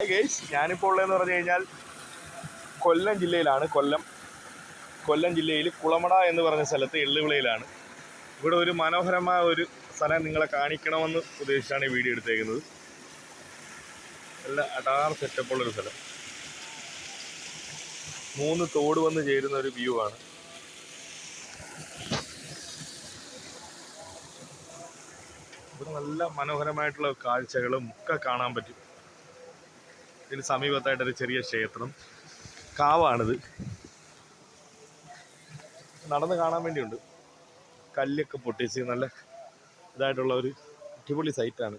Hi guys, ഞാനിപ്പോൾ ഉള്ളതെന്ന് പറഞ്ഞു കഴിഞ്ഞാൽ കൊല്ലം ജില്ലയിലാണ്. കൊല്ലം ജില്ലയിൽ കുളമട എന്ന് പറഞ്ഞ സ്ഥലത്ത് എള്ളുവിളയിലാണ്. ഇവിടെ ഒരു മനോഹരമായ ഒരു സ്ഥലം നിങ്ങളെ കാണിക്കണമെന്ന് ഉദ്ദേശിച്ചാണ് ഈ വീഡിയോ എടുത്തേക്കുന്നത്. നല്ല അടാർ സെറ്റപ്പുള്ളൊരു സ്ഥലം, 3 തോട് വന്ന് ചേരുന്ന ഒരു വ്യൂ ആണ്. ഇവിടെ നല്ല മനോഹരമായിട്ടുള്ള കാഴ്ചകളും ഒക്കെ കാണാൻ പറ്റും. ഇതിന് സമീപത്തായിട്ടൊരു ചെറിയ ക്ഷേത്രം, കാവാണിത്. നടന്ന് കാണാൻ വേണ്ടിയുണ്ട്. കല്ലൊക്കെ പൊട്ടിച്ച് നല്ല ഇതായിട്ടുള്ള ഒരു അടിപൊളി സൈറ്റാണ്.